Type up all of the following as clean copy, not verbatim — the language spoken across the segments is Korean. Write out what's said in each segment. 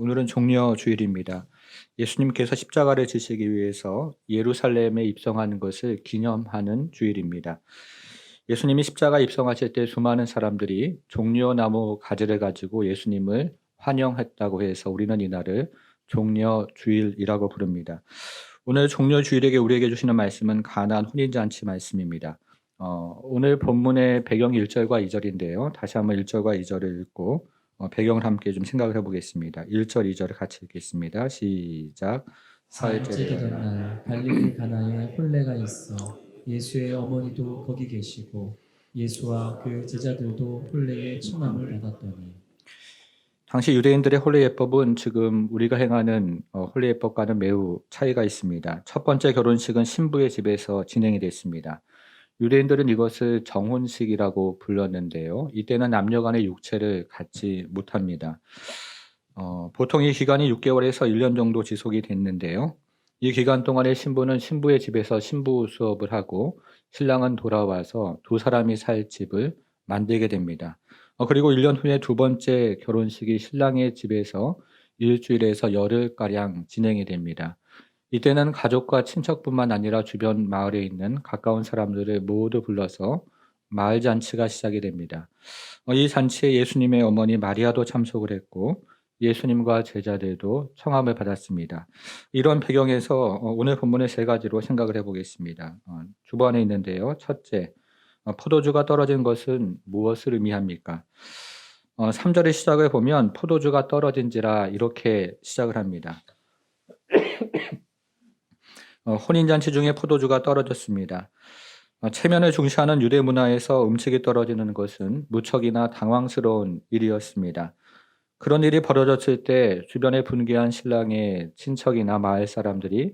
오늘은 종려 주일입니다. 예수님께서 십자가를 지시기 위해서 예루살렘에 입성하는 것을 기념하는 주일입니다. 예수님이 십자가에 입성하실 때 수많은 사람들이 종려나무 가지를 가지고 예수님을 환영했다고 해서 우리는 이날을 종려 주일이라고 부릅니다. 오늘 종려 주일에게 우리에게 주시는 말씀은 가나안 혼인잔치 말씀입니다. 오늘 본문의 배경이 1절과 2절인데요. 다시 한번 1절과 2절을 읽고 배경을 함께 좀 생각을 해보겠습니다. 1절, 2절을 같이 읽겠습니다. 시작. 사흘째 되던 날 갈릴리 가나에 혼례가 있어 예수의 어머니도 거기 계시고 예수와 그 제자들도 혼례의 청함을 받았더니. 당시 유대인들의 혼례 예법은 지금 우리가 행하는 혼례 예법과는 매우 차이가 있습니다. 첫 번째 결혼식은 신부의 집에서 진행이 됐습니다. 유대인들은 이것을 정혼식이라고 불렀는데요. 이때는 남녀 간의 육체를 갖지 못합니다. 보통 이 기간이 6개월에서 1년 정도 지속이 됐는데요. 이 기간 동안에 신부는 신부의 집에서 신부 수업을 하고 신랑은 돌아와서 두 사람이 살 집을 만들게 됩니다. 그리고 1년 후에 두 번째 결혼식이 신랑의 집에서 일주일에서 열흘가량 진행이 됩니다. 이때는 가족과 친척뿐만 아니라 주변 마을에 있는 가까운 사람들을 모두 불러서 마을 잔치가 시작이 됩니다. 이 잔치에 예수님의 어머니 마리아도 참석을 했고 예수님과 제자들도 청함을 받았습니다. 이런 배경에서 오늘 본문의 세 가지로 생각을 해보겠습니다. 주번에 있는데요. 첫째, 포도주가 떨어진 것은 무엇을 의미합니까? 3절의 시작을 보면 포도주가 떨어진지라 이렇게 시작을 합니다. 혼인잔치 중에 포도주가 떨어졌습니다. 체면을 중시하는 유대 문화에서 음식이 떨어지는 것은 무척이나 당황스러운 일이었습니다. 그런 일이 벌어졌을 때 주변에 분개한 신랑의 친척이나 마을 사람들이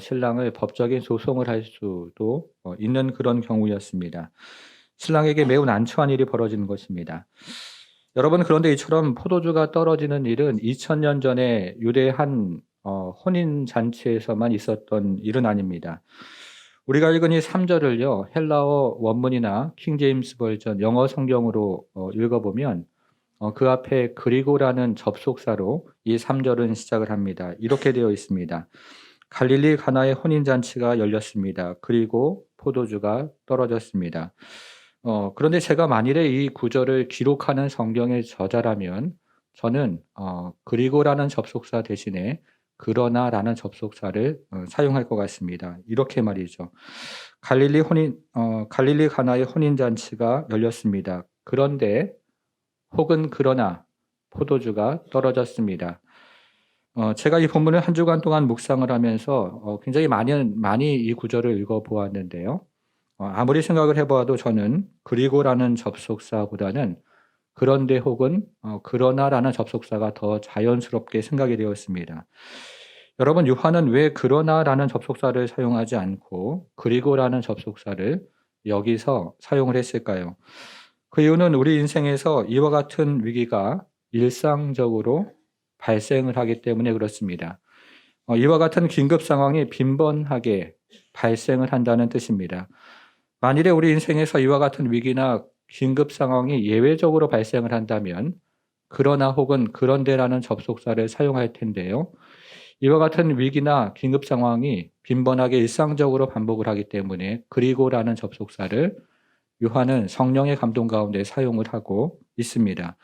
신랑을 법적인 소송을 할 수도 있는 그런 경우였습니다. 신랑에게 매우 난처한 일이 벌어지는 것입니다. 여러분, 그런데 이처럼 포도주가 떨어지는 일은 2000년 전에 유대의 한 혼인잔치에서만 있었던 일은 아닙니다. 우리가 읽은 이 3절을요, 헬라어 원문이나 킹제임스 버전 영어 성경으로 읽어보면 그 앞에 그리고라는 접속사로 이 3절은 시작을 합니다. 이렇게 되어 있습니다. 갈릴리 가나의 혼인잔치가 열렸습니다. 그리고 포도주가 떨어졌습니다. 그런데 제가 만일에 이 구절을 기록하는 성경의 저자라면 저는 그리고라는 접속사 대신에 그러나라는 접속사를 사용할 것 같습니다. 이렇게 말이죠. 갈릴리 가나의 혼인잔치가 열렸습니다. 그런데 혹은 그러나 포도주가 떨어졌습니다. 제가 이 본문을 한 주간 동안 묵상을 하면서 굉장히 많이 이 구절을 읽어보았는데요. 아무리 생각을 해보아도 저는 그리고라는 접속사보다는 그런데 혹은 그러나라는 접속사가 더 자연스럽게 생각이 되었습니다. 여러분, 요한은 왜 그러나라는 접속사를 사용하지 않고 그리고라는 접속사를 여기서 사용을 했을까요? 그 이유는 우리 인생에서 이와 같은 위기가 일상적으로 발생을 하기 때문에 그렇습니다. 이와 같은 긴급 상황이 빈번하게 발생을 한다는 뜻입니다. 만일에 우리 인생에서 이와 같은 위기나 긴급 상황이 예외적으로 발생을 한다면 그러나 혹은 그런데라는 접속사를 사용할 텐데요. 이와 같은 위기나 긴급 상황이 빈번하게 일상적으로 반복을 하기 때문에 그리고라는 접속사를 요한은 성령의 감동 가운데 사용을 하고 있습니다.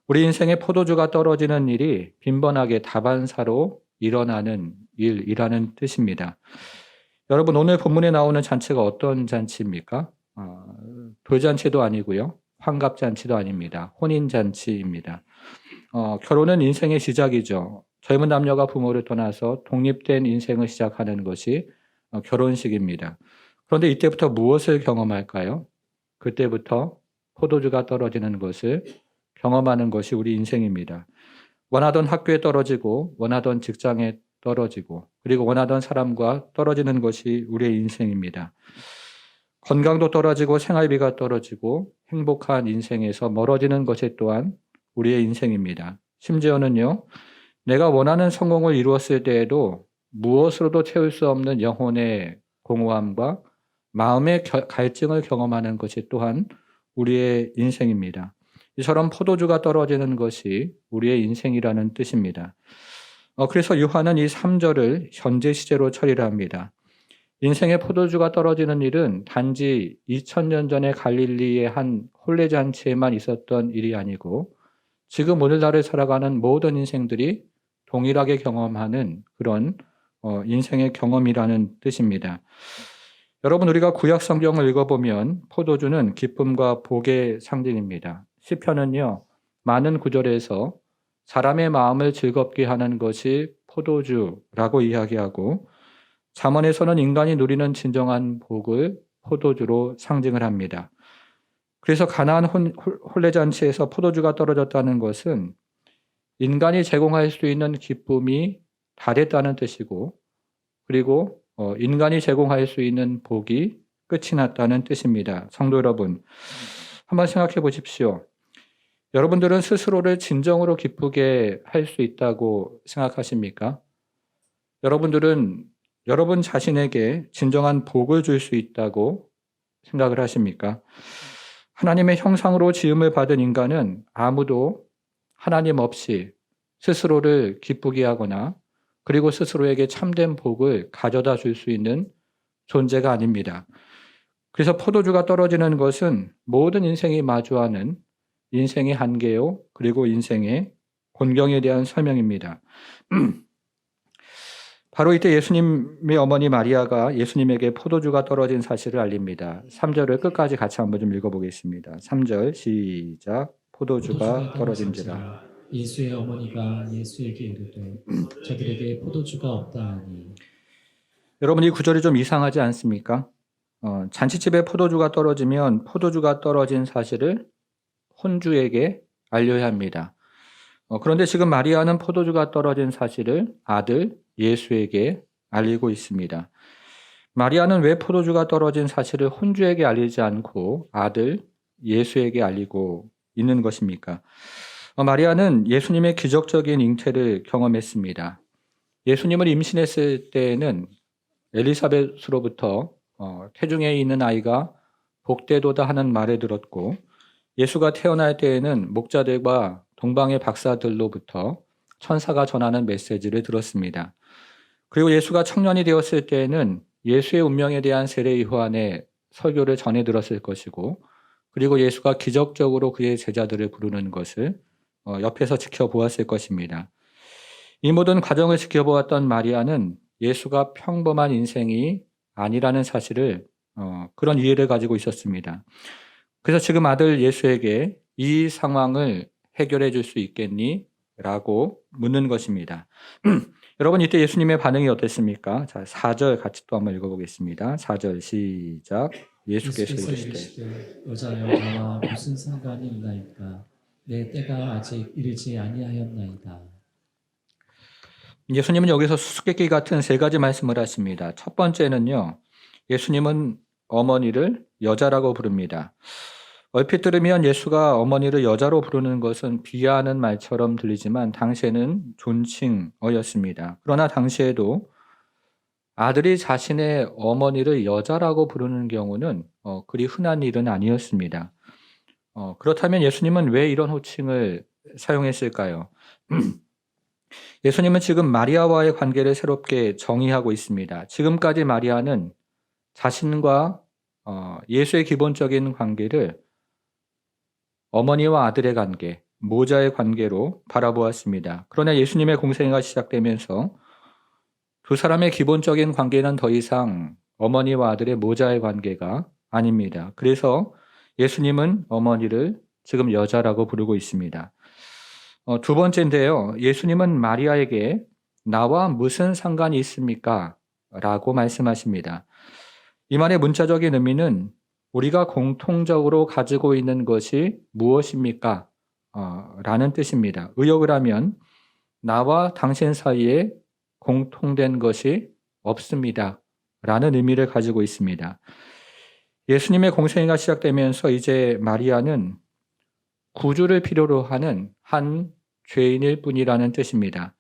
우리 인생에 포도주가 떨어지는 일이 빈번하게 다반사로 일어나는 일이라는 뜻입니다. 여러분, 오늘 본문에 나오는 잔치가 어떤 잔치입니까? 돌잔치도 아니고요. 환갑잔치도 아닙니다. 혼인잔치입니다. 결혼은 인생의 시작이죠. 젊은 남녀가 부모를 떠나서 독립된 인생을 시작하는 것이 결혼식입니다. 그런데 이때부터 무엇을 경험할까요? 그때부터 포도주가 떨어지는 것을 경험하는 것이 우리 인생입니다. 원하던 학교에 떨어지고 원하던 직장에 떨어지고 그리고 원하던 사람과 떨어지는 것이 우리의 인생입니다. 건강도 떨어지고 생활비가 떨어지고 행복한 인생에서 멀어지는 것이 또한 우리의 인생입니다. 심지어는요, 내가 원하는 성공을 이루었을 때에도 무엇으로도 채울 수 없는 영혼의 공허함과 마음의 갈증을 경험하는 것이 또한 우리의 인생입니다. 이처럼 포도주가 떨어지는 것이 우리의 인생이라는 뜻입니다. 그래서 요한은 이 3절을 현재 시제로 처리를 합니다. 인생의 포도주가 떨어지는 일은 단지 2000년 전에 갈릴리의 한 혼례잔치에만 있었던 일이 아니고 지금 오늘날을 살아가는 모든 인생들이 동일하게 경험하는 그런 인생의 경험이라는 뜻입니다. 여러분, 우리가 구약 성경을 읽어보면 포도주는 기쁨과 복의 상징입니다. 시편은요, 많은 구절에서 사람의 마음을 즐겁게 하는 것이 포도주라고 이야기하고 잠언에서는 인간이 누리는 진정한 복을 포도주로 상징을 합니다. 그래서 가나안 혼례잔치에서 포도주가 떨어졌다는 것은 인간이 제공할 수 있는 기쁨이 다 됐다는 뜻이고, 그리고 인간이 제공할 수 있는 복이 끝이 났다는 뜻입니다. 성도 여러분, 한번 생각해 보십시오. 여러분들은 스스로를 진정으로 기쁘게 할 수 있다고 생각하십니까? 여러분들은 여러분 자신에게 진정한 복을 줄 수 있다고 생각을 하십니까? 하나님의 형상으로 지음을 받은 인간은 아무도 하나님 없이 스스로를 기쁘게 하거나 그리고 스스로에게 참된 복을 가져다 줄 수 있는 존재가 아닙니다. 그래서 포도주가 떨어지는 것은 모든 인생이 마주하는 인생의 한계요, 그리고 인생의 곤경에 대한 설명입니다. 바로 이때 예수님의 어머니 마리아가 예수님에게 포도주가 떨어진 사실을 알립니다. 3절을 끝까지 같이 한번 좀 읽어보겠습니다. 3절 시작. 포도주가 떨어진지라. 예수의 어머니가 예수에게 이르되 저들에게 포도주가 없다 하니. 여러분, 이 구절이 좀 이상하지 않습니까? 잔치집에 포도주가 떨어지면 포도주가 떨어진 사실을 혼주에게 알려야 합니다. 그런데 지금 마리아는 포도주가 떨어진 사실을 아들 예수에게 알리고 있습니다. 마리아는 왜 포도주가 떨어진 사실을 혼주에게 알리지 않고 아들 예수에게 알리고 있는 것입니까? 마리아는 예수님의 기적적인 잉태를 경험했습니다. 예수님을 임신했을 때에는 엘리사벳으로부터 태중에 있는 아이가 복되도다 하는 말을 들었고, 예수가 태어날 때에는 목자들과 동방의 박사들로부터 천사가 전하는 메시지를 들었습니다. 그리고 예수가 청년이 되었을 때에는 예수의 운명에 대한 세례 요한의 설교를 전해 들었을 것이고, 그리고 예수가 기적적으로 그의 제자들을 부르는 것을 옆에서 지켜보았을 것입니다. 이 모든 과정을 지켜보았던 마리아는 예수가 평범한 인생이 아니라는 사실을 그런 이해를 가지고 있었습니다. 그래서 지금 아들 예수에게 이 상황을 해결해 줄 수 있겠니? 라고 묻는 것입니다. 여러분, 이때 예수님의 반응이 어땠습니까? 자, 4절 같이 또 한번 읽어보겠습니다. 4절 시작. 예수께서 이르시되 여자여 나와 무슨 상관이 있나이까? 내 때가 아직 이르지 아니하였나이다. 예수님은 여기서 수수께끼 같은 세 가지 말씀을 하십니다. 첫 번째는요, 예수님은 어머니를 여자라고 부릅니다. 얼핏 들으면 예수가 어머니를 여자로 부르는 것은 비하하는 말처럼 들리지만 당시에는 존칭어였습니다. 그러나 당시에도 아들이 자신의 어머니를 여자라고 부르는 경우는 그리 흔한 일은 아니었습니다. 그렇다면 예수님은 왜 이런 호칭을 사용했을까요? 예수님은 지금 마리아와의 관계를 새롭게 정의하고 있습니다. 지금까지 마리아는 자신과 예수의 기본적인 관계를 어머니와 아들의 관계, 모자의 관계로 바라보았습니다. 그러나 예수님의 공생애가 시작되면서 두 사람의 기본적인 관계는 더 이상 어머니와 아들의 모자의 관계가 아닙니다. 그래서 예수님은 어머니를 지금 여자라고 부르고 있습니다. 두 번째인데요. 예수님은 마리아에게 나와 무슨 상관이 있습니까? 라고 말씀하십니다. 이 말의 문자적인 의미는 우리가 공통적으로 가지고 있는 것이 무엇입니까? 라는 뜻입니다. 의역을 하면 나와 당신 사이에 공통된 것이 없습니다. 라는 의미를 가지고 있습니다. 예수님의 공생애가 시작되면서 이제 마리아는 구주를 필요로 하는 한 죄인일 뿐이라는 뜻입니다.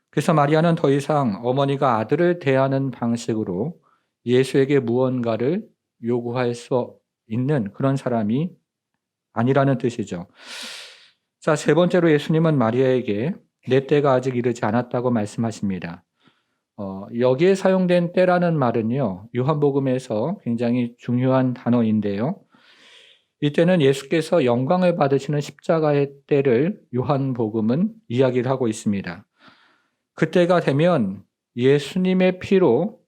그래서 마리아는 더 이상 어머니가 아들을 대하는 방식으로 예수에게 무언가를 요구할 수 있는 그런 사람이 아니라는 뜻이죠. 자, 세 번째로 예수님은 마리아에게 내 때가 아직 이르지 않았다고 말씀하십니다. 여기에 사용된 때라는 말은요, 요한복음에서 굉장히 중요한 단어인데요. 이때는 예수께서 영광을 받으시는 십자가의 때를 요한복음은 이야기를 하고 있습니다. 그때가 되면 예수님의 피로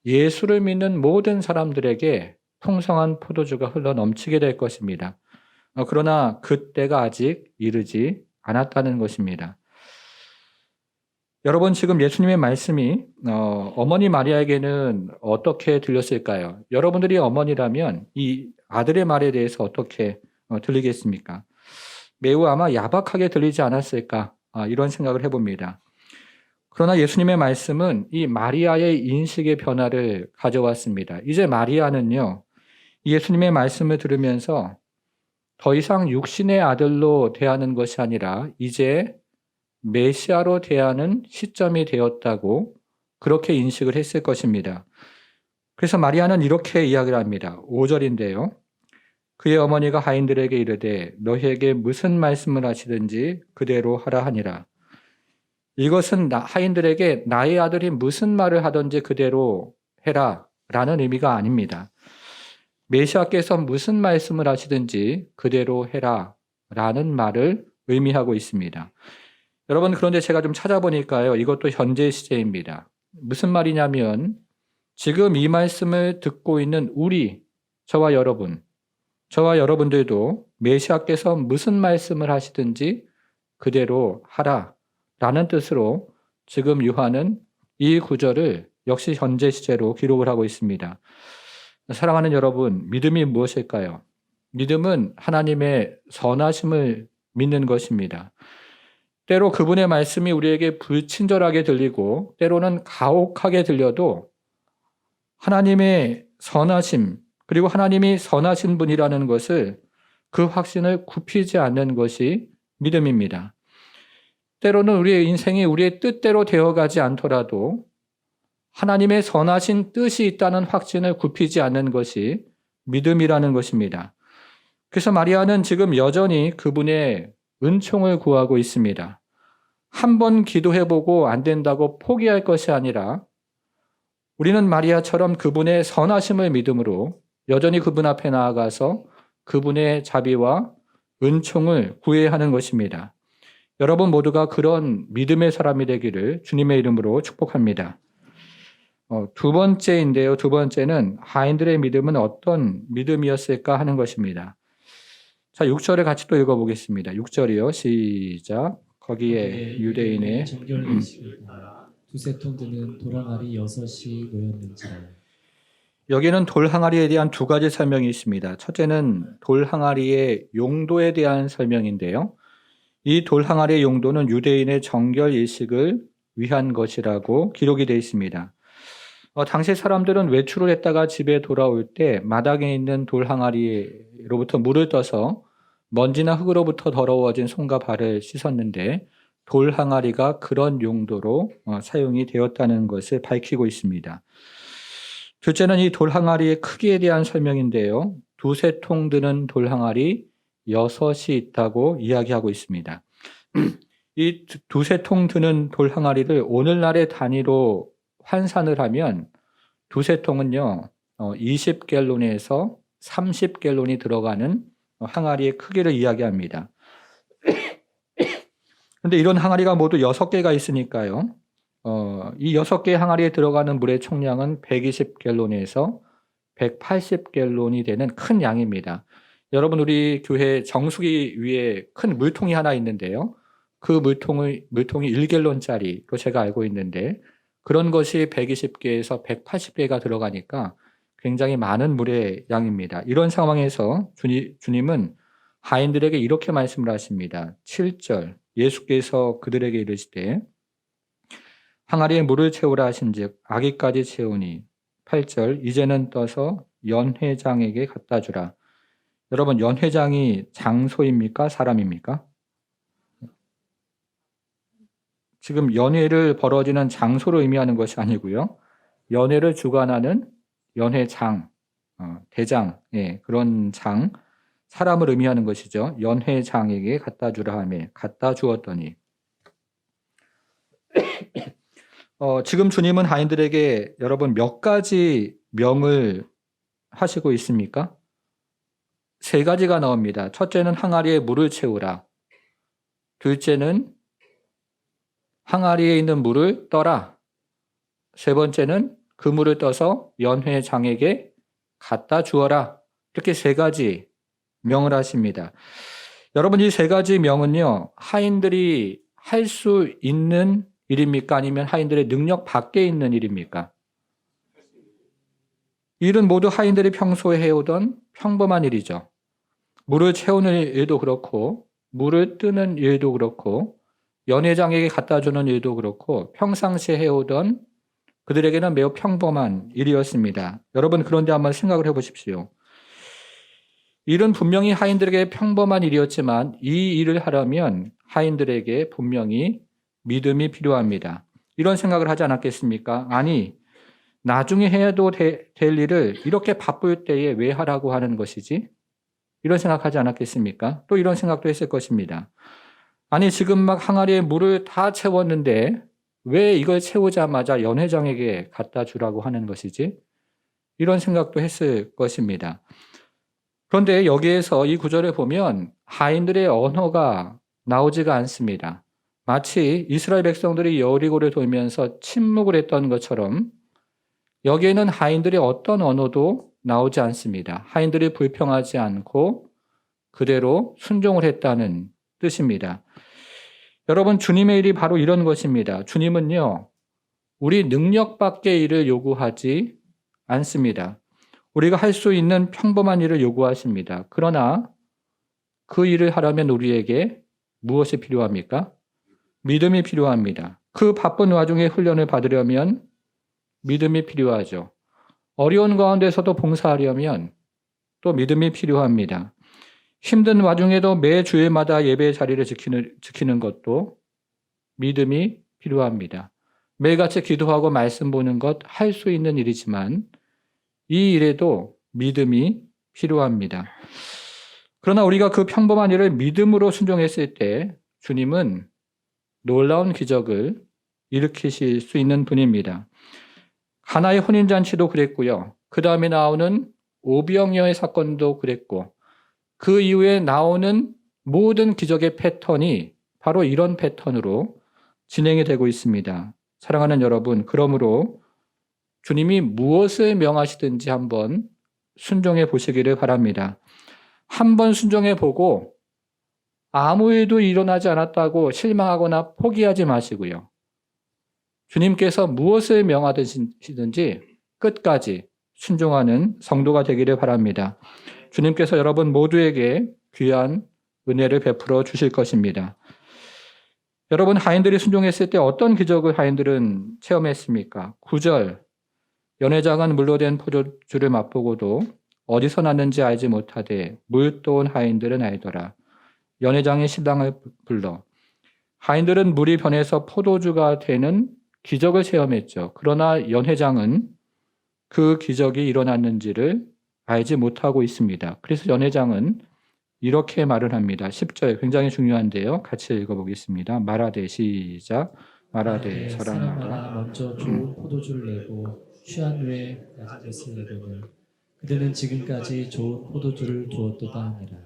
예수를 믿는 모든 사람들에게 풍성한 포도주가 흘러 넘치게 될 것입니다. 그러나 그때가 아직 이르지 않았다는 것입니다. 여러분, 지금 예수님의 말씀이 어머니 마리아에게는 어떻게 들렸을까요? 여러분들이 어머니라면 이 아들의 말에 대해서 어떻게 들리겠습니까? 매우 아마 야박하게 들리지 않았을까? 이런 생각을 해봅니다. 그러나 예수님의 말씀은 이 마리아의 인식의 변화를 가져왔습니다. 이제 마리아는요, 예수님의 말씀을 들으면서 더 이상 육신의 아들로 대하는 것이 아니라 이제 메시아로 대하는 시점이 되었다고 그렇게 인식을 했을 것입니다. 그래서 마리아는 이렇게 이야기를 합니다. 5절인데요. 그의 어머니가 하인들에게 이르되 너희에게 무슨 말씀을 하시든지 그대로 하라 하니라. 이것은 하인들에게 나의 아들이 무슨 말을 하든지 그대로 해라 라는 의미가 아닙니다. 메시아께서 무슨 말씀을 하시든지 그대로 해라 라는 말을 의미하고 있습니다. 여러분, 그런데 제가 좀 찾아보니까요, 이것도 현재 시제입니다. 무슨 말이냐면 지금 이 말씀을 듣고 있는 저와 여러분들도 메시아께서 무슨 말씀을 하시든지 그대로 하라 라는 뜻으로 지금 요한은 이 구절을 역시 현재 시제로 기록을 하고 있습니다. 사랑하는 여러분, 믿음이 무엇일까요? 믿음은 하나님의 선하심을 믿는 것입니다. 때로 그분의 말씀이 우리에게 불친절하게 들리고 때로는 가혹하게 들려도 하나님의 선하심, 그리고 하나님이 선하신 분이라는 것을 그 확신을 굽히지 않는 것이 믿음입니다. 때로는 우리의 인생이 우리의 뜻대로 되어가지 않더라도 하나님의 선하신 뜻이 있다는 확신을 굽히지 않는 것이 믿음이라는 것입니다. 그래서 마리아는 지금 여전히 그분의 은총을 구하고 있습니다. 한 번 기도해보고 안 된다고 포기할 것이 아니라 우리는 마리아처럼 그분의 선하심을 믿음으로 여전히 그분 앞에 나아가서 그분의 자비와 은총을 구해야 하는 것입니다. 여러분 모두가 그런 믿음의 사람이 되기를 주님의 이름으로 축복합니다. 두 번째인데요. 두 번째는 하인들의 믿음은 어떤 믿음이었을까 하는 것입니다. 자, 6절을 같이 또 읽어보겠습니다. 6절이요. 시작. 거기에 유대인의 정결례식이다. 두세 통 드는 돌항아리 6이 놓였는지라. 여기는 돌 항아리에 대한 두 가지 설명이 있습니다. 첫째는 돌 항아리의 용도에 대한 설명인데요. 이 돌 항아리의 용도는 유대인의 정결 일식을 위한 것이라고 기록이 되어 있습니다. 당시 사람들은 외출을 했다가 집에 돌아올 때 마당에 있는 돌 항아리로부터 물을 떠서 먼지나 흙으로부터 더러워진 손과 발을 씻었는데 돌 항아리가 그런 용도로 사용이 되었다는 것을 밝히고 있습니다. 둘째는 이 돌 항아리의 크기에 대한 설명인데요. 두세 통 드는 돌 항아리 6이 있다고 이야기하고 있습니다. 이 두세 통 드는 돌 항아리를 오늘날의 단위로 환산을 하면 두세 통은요, 20갤론에서 30갤론이 들어가는 항아리의 크기를 이야기합니다. 그런데 이런 항아리가 모두 6개가 있으니까요. 이 6개의 항아리에 들어가는 물의 총량은 120갤론에서 180갤론이 되는 큰 양입니다. 여러분, 우리 교회 정수기 위에 큰 물통이 하나 있는데요. 그 물통이 1갤론짜리로 제가 알고 있는데 그런 것이 120개에서 180개가 들어가니까 굉장히 많은 물의 양입니다. 이런 상황에서 주님은 하인들에게 이렇게 말씀을 하십니다. 7절 예수께서 그들에게 이르시되 항아리에 물을 채우라 하신즉 아기까지 채우니 8절 이제는 떠서 연회장에게 갖다 주라. 여러분, 연회장이 장소입니까? 사람입니까? 지금 연회를 벌어지는 장소를 의미하는 것이 아니고요. 연회를 주관하는 연회장, 대장, 그런 장, 사람을 의미하는 것이죠. 연회장에게 갖다 주라 하며 갖다 주었더니 지금 주님은 하인들에게 여러분 몇 가지 명을 하시고 있습니까? 세 가지가 나옵니다. 첫째는 항아리에 물을 채우라. 둘째는 항아리에 있는 물을 떠라. 세 번째는 그 물을 떠서 연회장에게 갖다 주어라. 이렇게 세 가지 명을 하십니다. 여러분 이 세 가지 명은요. 하인들이 할 수 있는 일입니까? 아니면 하인들의 능력 밖에 있는 일입니까? 일은 모두 하인들이 평소에 해오던 평범한 일이죠. 물을 채우는 일도 그렇고 물을 뜨는 일도 그렇고 연회장에게 갖다 주는 일도 그렇고 평상시에 해오던 그들에게는 매우 평범한 일이었습니다. 여러분 그런데 한번 생각을 해보십시오. 일은 분명히 하인들에게 평범한 일이었지만 이 일을 하려면 하인들에게 분명히 믿음이 필요합니다. 이런 생각을 하지 않았겠습니까? 아니 나중에 해도 될 일을 이렇게 바쁠 때에 왜 하라고 하는 것이지? 이런 생각하지 않았겠습니까? 또 이런 생각도 했을 것입니다. 아니 지금 막 항아리에 물을 다 채웠는데 왜 이걸 채우자마자 연회장에게 갖다 주라고 하는 것이지? 이런 생각도 했을 것입니다. 그런데 여기에서 이 구절에 보면 하인들의 언어가 나오지가 않습니다. 마치 이스라엘 백성들이 여리고를 돌면서 침묵을 했던 것처럼 여기에는 하인들의 어떤 언어도 나오지 않습니다. 하인들이 불평하지 않고 그대로 순종을 했다는 뜻입니다. 여러분 주님의 일이 바로 이런 것입니다. 주님은요. 우리 능력 밖의 일을 요구하지 않습니다. 우리가 할 수 있는 평범한 일을 요구하십니다. 그러나 그 일을 하려면 우리에게 무엇이 필요합니까? 믿음이 필요합니다. 그 바쁜 와중에 훈련을 받으려면 믿음이 필요하죠. 어려운 가운데서도 봉사하려면 또 믿음이 필요합니다. 힘든 와중에도 매 주일마다 예배 자리를 지키는 것도 믿음이 필요합니다. 매일같이 기도하고 말씀 보는 것 할 수 있는 일이지만 이 일에도 믿음이 필요합니다. 그러나 우리가 그 평범한 일을 믿음으로 순종했을 때 주님은 놀라운 기적을 일으키실 수 있는 분입니다. 가나의 혼인잔치도 그랬고요. 그 다음에 나오는 오병이어의 사건도 그랬고 그 이후에 나오는 모든 기적의 패턴이 바로 이런 패턴으로 진행이 되고 있습니다. 사랑하는 여러분, 그러므로 주님이 무엇을 명하시든지 한번 순종해 보시기를 바랍니다. 한번 순종해 보고 아무 일도 일어나지 않았다고 실망하거나 포기하지 마시고요. 주님께서 무엇을 명하시든지 끝까지 순종하는 성도가 되기를 바랍니다. 주님께서 여러분 모두에게 귀한 은혜를 베풀어 주실 것입니다. 여러분 하인들이 순종했을 때 어떤 기적을 하인들은 체험했습니까? 9절 연회장은 물로 된 포도주를 맛보고도 어디서 났는지 알지 못하되 물 떠온 하인들은 알더라. 연회장이 신랑을 불러 하인들은 물이 변해서 포도주가 되는 기적을 체험했죠. 그러나 연회장은 그 기적이 일어났는지를 알지 못하고 있습니다. 그래서 연회장은 이렇게 말을 합니다. 10절 굉장히 중요한데요. 같이 읽어보겠습니다. 말하되 시작. 말하되 사람마다 먼저 좋은 포도주를 내고 취한 후에 낮은 것을 내거늘 그들은 지금까지 좋은 포도주를 두었도다 하니라.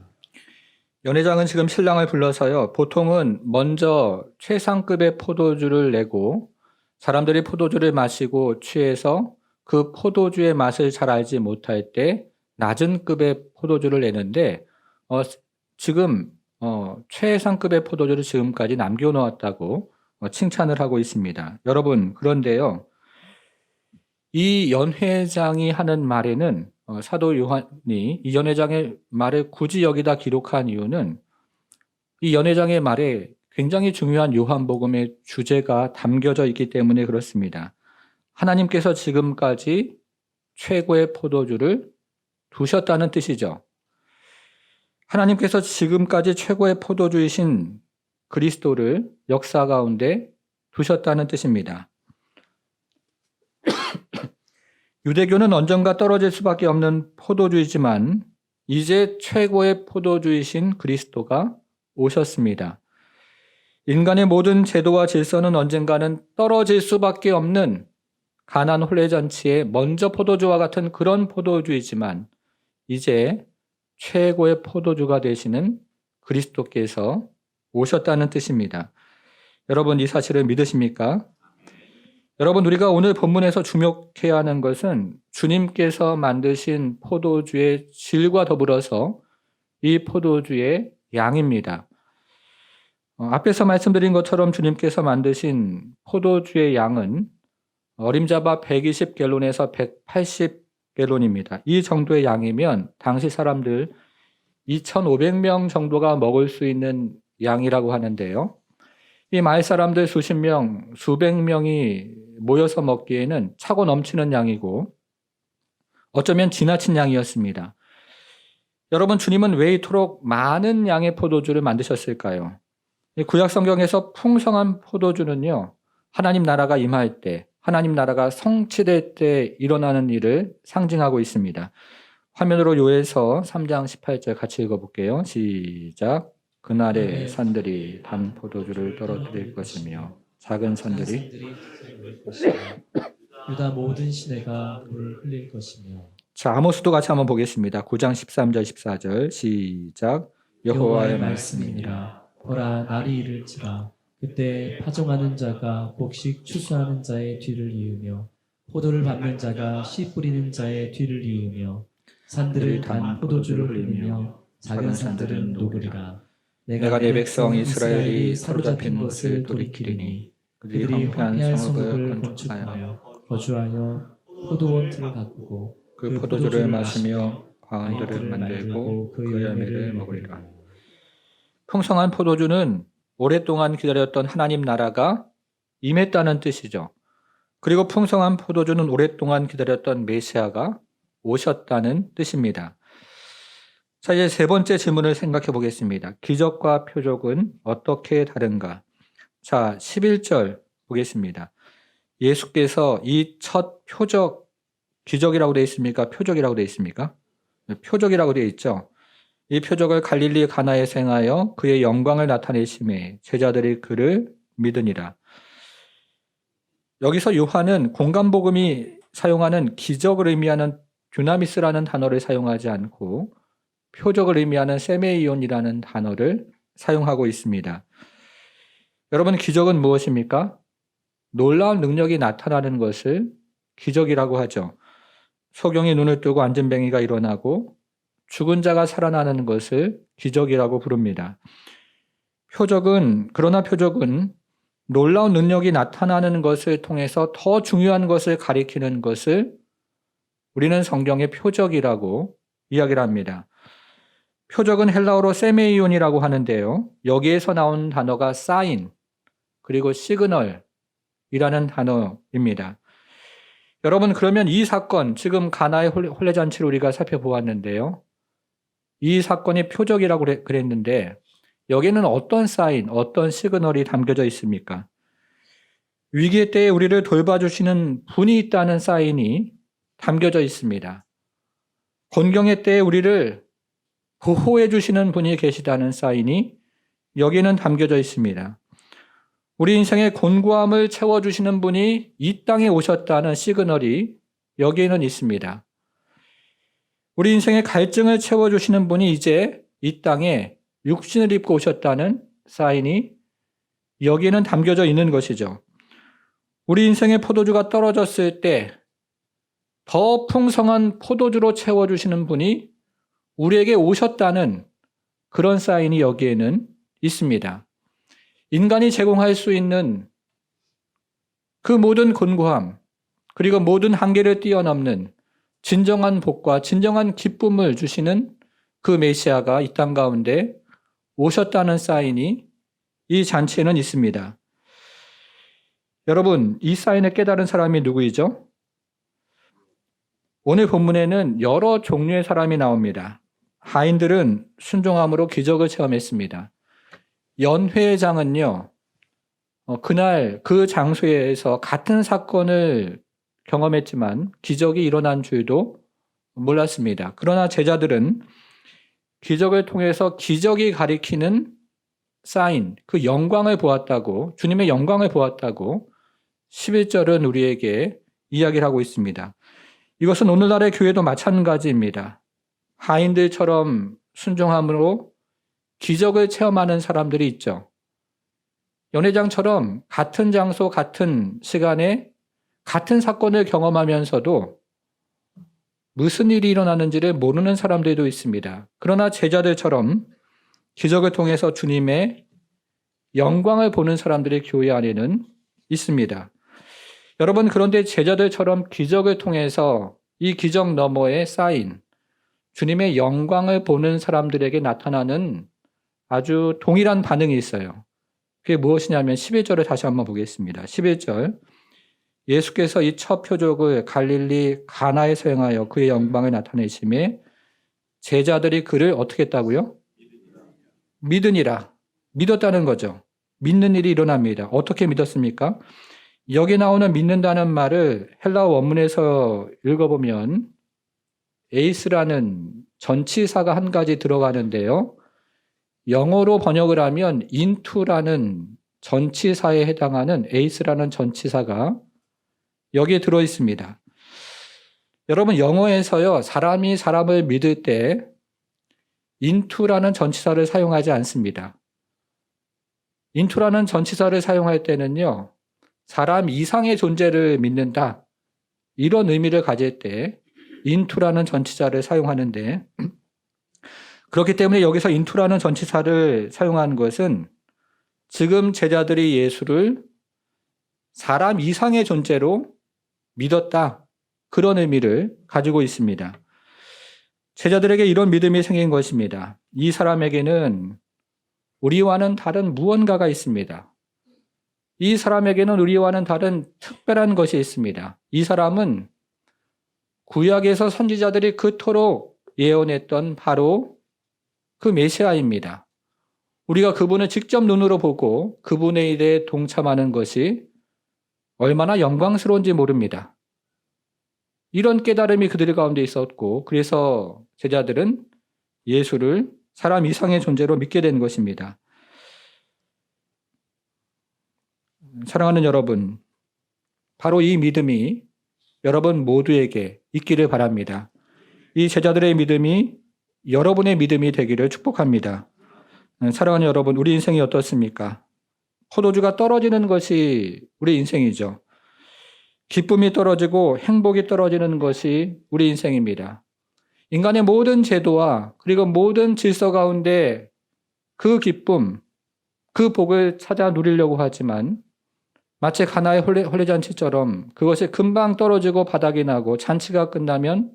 연회장은 지금 신랑을 불러서요. 보통은 먼저 최상급의 포도주를 내고 사람들이 포도주를 마시고 취해서 그 포도주의 맛을 잘 알지 못할 때 낮은 급의 포도주를 내는데 지금 최상급의 포도주를 지금까지 남겨놓았다고 칭찬을 하고 있습니다. 여러분 그런데요. 이 연회장이 하는 말에는 사도 요한이 이 연회장의 말을 굳이 여기다 기록한 이유는 이 연회장의 말에 굉장히 중요한 요한복음의 주제가 담겨져 있기 때문에 그렇습니다. 하나님께서 지금까지 최고의 포도주를 두셨다는 뜻이죠. 하나님께서 지금까지 최고의 포도주이신 그리스도를 역사 가운데 두셨다는 뜻입니다. 유대교는 언젠가 떨어질 수밖에 없는 포도주이지만 이제 최고의 포도주이신 그리스도가 오셨습니다. 인간의 모든 제도와 질서는 언젠가는 떨어질 수밖에 없는 가나안 혼례잔치의 먼저 포도주와 같은 그런 포도주이지만 이제 최고의 포도주가 되시는 그리스도께서 오셨다는 뜻입니다. 여러분 이 사실을 믿으십니까? 여러분 우리가 오늘 본문에서 주목해야 하는 것은 주님께서 만드신 포도주의 질과 더불어서 이 포도주의 양입니다. 앞에서 말씀드린 것처럼 주님께서 만드신 포도주의 양은 어림잡아 120갤론에서 180갤론입니다. 이 정도의 양이면 당시 사람들 2,500명 정도가 먹을 수 있는 양이라고 하는데요. 이 마을 사람들 수십 명, 수백 명이 모여서 먹기에는 차고 넘치는 양이고 어쩌면 지나친 양이었습니다. 여러분, 주님은 왜 이토록 많은 양의 포도주를 만드셨을까요? 구약 성경에서 풍성한 포도주는요, 하나님 나라가 임할 때, 하나님 나라가 성취될 때 일어나는 일을 상징하고 있습니다. 화면으로 요에서 3장 18절 같이 읽어볼게요. 시작. 그날에 산들이 단 포도주를 떨어뜨릴 것이며 작은 산들이 유다 모든 시내가 물을 흘릴 것이며. 자, 아모스도 같이 한번 보겠습니다. 9장 13절 14절 시작. 여호와의 말씀이니라. 보라 날이 이를지라 그때 파종하는 자가 곡식 추수하는 자의 뒤를 이으며 포도를 밟는 자가 씨 뿌리는 자의 뒤를 이으며 산들을 단 포도주를 흘리며 작은 산들은 녹으리라. 내가 내 백성 이스라엘이 사로잡힌 것을 돌이키리니 그들이 황폐한 성읍을 건축하여 거주하여 포도원 틀을 가꾸고 그 포도주를 마시며 과원들을 만들고 그 열매를 먹으리라. 풍성한 포도주는 오랫동안 기다렸던 하나님 나라가 임했다는 뜻이죠. 그리고 풍성한 포도주는 오랫동안 기다렸던 메시아가 오셨다는 뜻입니다. 자, 이제 세 번째 질문을 생각해 보겠습니다. 기적과 표적은 어떻게 다른가? 자, 11절 보겠습니다. 예수께서 이 첫 표적, 기적이라고 되어 있습니까? 표적이라고 되어 있습니까? 표적이라고 되어 있죠. 이 표적을 갈릴리 가나에서 행하여 그의 영광을 나타내심에 제자들이 그를 믿으니라. 여기서 요한은 공간복음이 사용하는 기적을 의미하는 듀나미스라는 단어를 사용하지 않고 표적을 의미하는 세메이온이라는 단어를 사용하고 있습니다. 여러분, 기적은 무엇입니까? 놀라운 능력이 나타나는 것을 기적이라고 하죠. 소경이 눈을 뜨고 앉은 뱅이가 일어나고 죽은 자가 살아나는 것을 기적이라고 부릅니다. 그러나 표적은 놀라운 능력이 나타나는 것을 통해서 더 중요한 것을 가리키는 것을 우리는 성경의 표적이라고 이야기를 합니다. 표적은 헬라어로 세메이온이라고 하는데요. 여기에서 나온 단어가 사인, 그리고 시그널이라는 단어입니다. 여러분, 그러면 이 사건, 지금 가나의 혼례잔치를 우리가 살펴보았는데요. 이 사건이 표적이라고 그랬는데 여기에는 어떤 사인, 어떤 시그널이 담겨져 있습니까? 위기의 때에 우리를 돌봐주시는 분이 있다는 사인이 담겨져 있습니다. 곤경의 때에 우리를 보호해 주시는 분이 계시다는 사인이 여기에는 담겨져 있습니다. 우리 인생의 곤고함을 채워주시는 분이 이 땅에 오셨다는 시그널이 여기에는 있습니다. 우리 인생의 갈증을 채워주시는 분이 이제 이 땅에 육신을 입고 오셨다는 사인이 여기에는 담겨져 있는 것이죠. 우리 인생의 포도주가 떨어졌을 때 더 풍성한 포도주로 채워주시는 분이 우리에게 오셨다는 그런 사인이 여기에는 있습니다. 인간이 제공할 수 있는 그 모든 곤고함, 그리고 모든 한계를 뛰어넘는 진정한 복과 진정한 기쁨을 주시는 그 메시아가 이 땅 가운데 오셨다는 사인이 이 잔치에는 있습니다. 여러분, 이 사인을 깨달은 사람이 누구이죠? 오늘 본문에는 여러 종류의 사람이 나옵니다. 하인들은 순종함으로 기적을 체험했습니다. 연회장은요, 그날 그 장소에서 같은 사건을 경험했지만 기적이 일어난 줄도 몰랐습니다. 그러나 제자들은 기적을 통해서 기적이 가리키는 사인, 그 영광을 보았다고, 주님의 영광을 보았다고 11절은 우리에게 이야기를 하고 있습니다. 이것은 오늘날의 교회도 마찬가지입니다. 하인들처럼 순종함으로 기적을 체험하는 사람들이 있죠. 연회장처럼 같은 장소, 같은 시간에 같은 사건을 경험하면서도 무슨 일이 일어나는지를 모르는 사람들도 있습니다. 그러나 제자들처럼 기적을 통해서 주님의 영광을 보는 사람들이 교회 안에는 있습니다. 여러분, 그런데 제자들처럼 기적을 통해서 이 기적 너머에 쌓인 주님의 영광을 보는 사람들에게 나타나는 아주 동일한 반응이 있어요. 그게 무엇이냐면 11절을 다시 한번 보겠습니다. 11절. 예수께서 이 첫 표적을 갈릴리 가나에서 행하여 그의 영광을 나타내심에 제자들이 그를 어떻게 했다고요? 믿으니라. 믿었다는 거죠. 믿는 일이 일어납니다. 어떻게 믿었습니까? 여기 나오는 믿는다는 말을 헬라어 원문에서 읽어보면 에이스라는 전치사가 한 가지 들어가는데요. 영어로 번역을 하면 into라는 전치사에 해당하는 에이스라는 전치사가 여기에 들어 있습니다. 여러분, 영어에서요, 사람이 사람을 믿을 때 into라는 전치사를 사용하지 않습니다. into라는 전치사를 사용할 때는요, 사람 이상의 존재를 믿는다, 이런 의미를 가질 때 into라는 전치사를 사용하는데, 그렇기 때문에 여기서 into라는 전치사를 사용한 것은 지금 제자들이 예수를 사람 이상의 존재로 믿었다, 그런 의미를 가지고 있습니다. 제자들에게 이런 믿음이 생긴 것입니다. 이 사람에게는 우리와는 다른 무언가가 있습니다. 이 사람에게는 우리와는 다른 특별한 것이 있습니다. 이 사람은 구약에서 선지자들이 그토록 예언했던 바로 그 메시아입니다. 우리가 그분을 직접 눈으로 보고 그분의 일에 동참하는 것이 얼마나 영광스러운지 모릅니다. 이런 깨달음이 그들 가운데 있었고, 그래서 제자들은 예수를 사람 이상의 존재로 믿게 된 것입니다. 사랑하는 여러분, 바로 이 믿음이 여러분 모두에게 있기를 바랍니다. 이 제자들의 믿음이 여러분의 믿음이 되기를 축복합니다. 사랑하는 여러분, 우리 인생이 어떻습니까? 포도주가 떨어지는 것이 우리 인생이죠. 기쁨이 떨어지고 행복이 떨어지는 것이 우리 인생입니다. 인간의 모든 제도와 그리고 모든 질서 가운데 그 기쁨, 그 복을 찾아 누리려고 하지만 마치 가나의 혼례잔치처럼 그것이 금방 떨어지고 바닥이 나고 잔치가 끝나면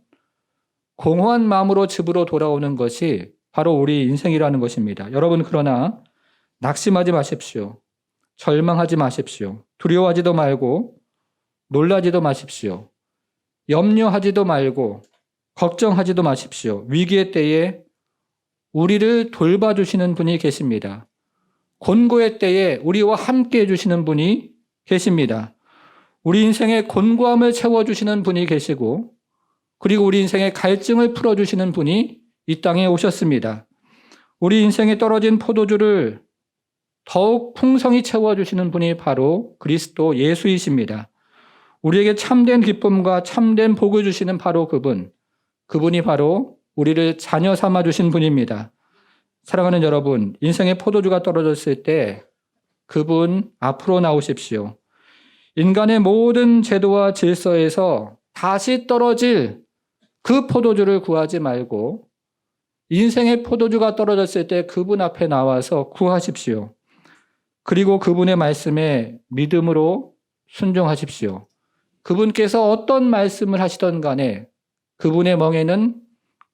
공허한 마음으로 집으로 돌아오는 것이 바로 우리 인생이라는 것입니다. 여러분, 그러나 낙심하지 마십시오. 절망하지 마십시오. 두려워하지도 말고 놀라지도 마십시오. 염려하지도 말고 걱정하지도 마십시오. 위기의 때에 우리를 돌봐주시는 분이 계십니다. 곤고의 때에 우리와 함께 해주시는 분이 계십니다. 우리 인생의 곤고함을 채워주시는 분이 계시고, 그리고 우리 인생의 갈증을 풀어주시는 분이 이 땅에 오셨습니다. 우리 인생에 떨어진 포도주를 더욱 풍성히 채워주시는 분이 바로 그리스도 예수이십니다. 우리에게 참된 기쁨과 참된 복을 주시는 바로 그분이 바로 우리를 자녀 삼아 주신 분입니다. 사랑하는 여러분, 인생의 포도주가 떨어졌을 때 그분 앞으로 나오십시오. 인간의 모든 제도와 질서에서 다시 떨어질 그 포도주를 구하지 말고 인생의 포도주가 떨어졌을 때 그분 앞에 나와서 구하십시오. 그리고 그분의 말씀에 믿음으로 순종하십시오. 그분께서 어떤 말씀을 하시던 간에 그분의 멍에는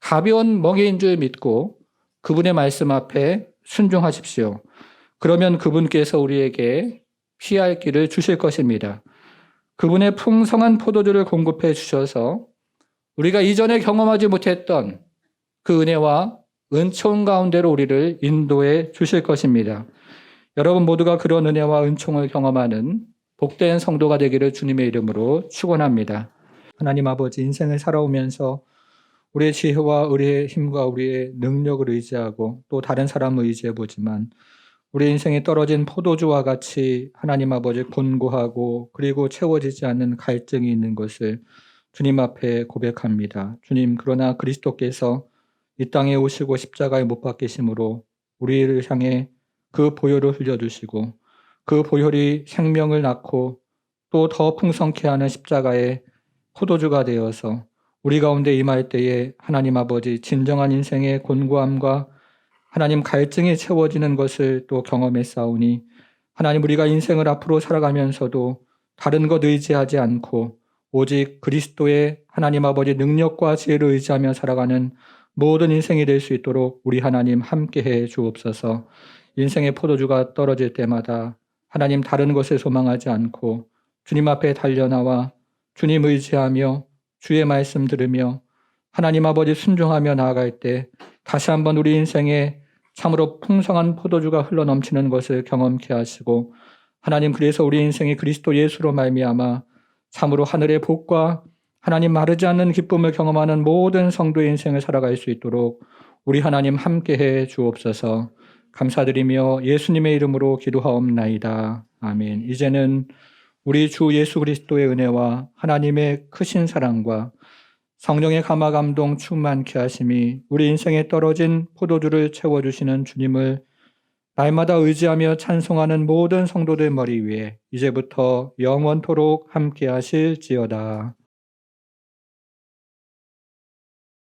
가벼운 멍에인 줄 믿고 그분의 말씀 앞에 순종하십시오. 그러면 그분께서 우리에게 피할 길을 주실 것입니다. 그분의 풍성한 포도주를 공급해 주셔서 우리가 이전에 경험하지 못했던 그 은혜와 은총 가운데로 우리를 인도해 주실 것입니다. 여러분 모두가 그런 은혜와 은총을 경험하는 복된 성도가 되기를 주님의 이름으로 축원합니다. 하나님 아버지, 인생을 살아오면서 우리의 지혜와 우리의 힘과 우리의 능력을 의지하고 또 다른 사람을 의지해 보지만 우리 인생에 떨어진 포도주와 같이 하나님 아버지 곤고하고 그리고 채워지지 않는 갈증이 있는 것을 주님 앞에 고백합니다. 주님, 그러나 그리스도께서 이 땅에 오시고 십자가에 못 박히심으로 우리를 향해 그 보혈을 흘려주시고 그 보혈이 생명을 낳고 또 더 풍성케 하는 십자가의 포도주가 되어서 우리 가운데 임할 때에 하나님 아버지 진정한 인생의 곤고함과 하나님 갈증이 채워지는 것을 또 경험했사오니 하나님 우리가 인생을 앞으로 살아가면서도 다른 것 의지하지 않고 오직 그리스도의 하나님 아버지 능력과 지혜를 의지하며 살아가는 모든 인생이 될 수 있도록 우리 하나님 함께해 주옵소서. 인생의 포도주가 떨어질 때마다 하나님 다른 것을 소망하지 않고 주님 앞에 달려나와 주님 의지하며 주의 말씀 들으며 하나님 아버지 순종하며 나아갈 때 다시 한번 우리 인생에 참으로 풍성한 포도주가 흘러넘치는 것을 경험케 하시고 하나님 그래서 우리 인생이 그리스도 예수로 말미암아 참으로 하늘의 복과 하나님 마르지 않는 기쁨을 경험하는 모든 성도의 인생을 살아갈 수 있도록 우리 하나님 함께해 주옵소서. 감사드리며 예수님의 이름으로 기도하옵나이다. 아멘. 이제는 우리 주 예수 그리스도의 은혜와 하나님의 크신 사랑과 성령의 감화 감동 충만케 하심이 우리 인생에 떨어진 포도주를 채워주시는 주님을 날마다 의지하며 찬송하는 모든 성도들 머리 위에 이제부터 영원토록 함께 하실지어다.